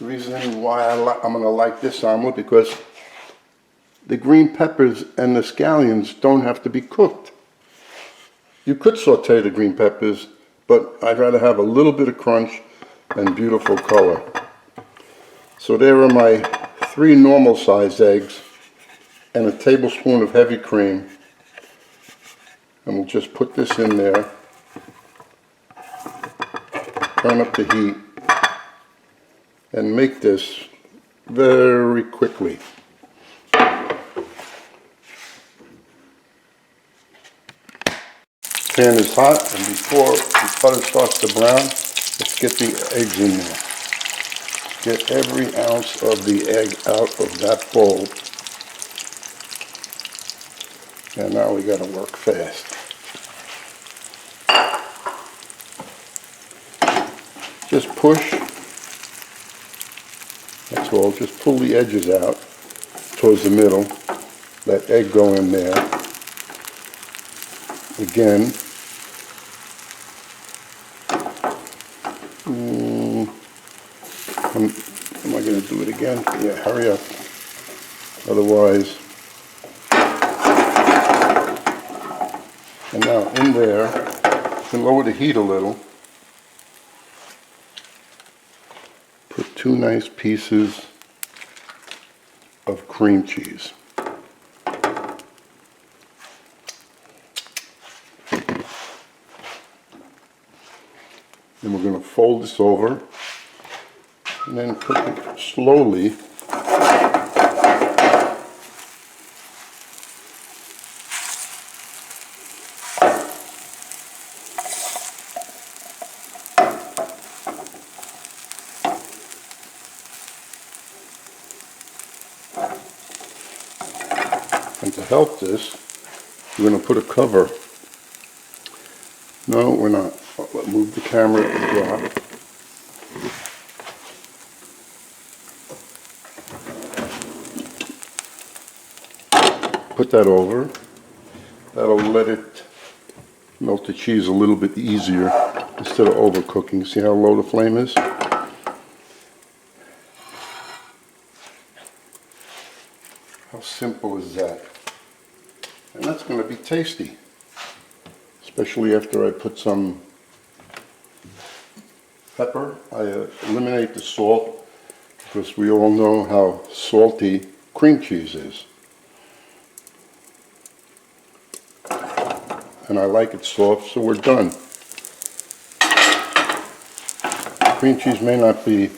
The reason why I'm going to like this omelet, because the green peppers and the scallions don't have to be cooked. You could saute the green peppers, but I'd rather have a little bit of crunch and beautiful color. So there are my 3 normal sized eggs and a tablespoon of heavy cream. And we'll just put this in there, turn up the heat, and make this very quickly. Pan is hot, and before the butter starts to brown, let's get the eggs in there. Get every ounce of the egg out of that bowl. And now we gotta work fast. Just push. That's all. Just pull the edges out towards the middle. Let egg go in there. Again. Am I going to do it again? Yeah, hurry up. Otherwise. And now in there, you can lower the heat a little. Put 2 nice pieces of cream cheese. Then we're going to fold this over and then cook it slowly. And to help this, we're going to put a cover. No, we're not. Move the camera and drop. Put that over. That'll let it melt the cheese a little bit easier instead of overcooking. See how low the flame is? How simple is that? And that's going to be tasty. Especially after I put some pepper. I eliminate the salt because we all know how salty cream cheese is. And I like it soft, so we're done. Cream cheese may not be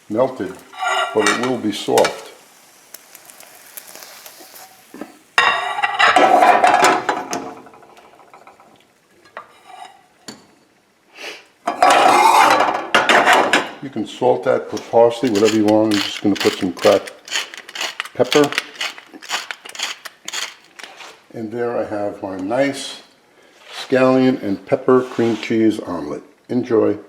melted, but it will be soft. You can salt that, put parsley, whatever you want. I'm just going to put some cracked pepper. And there I have my nice scallion and pepper cream cheese omelet. Enjoy.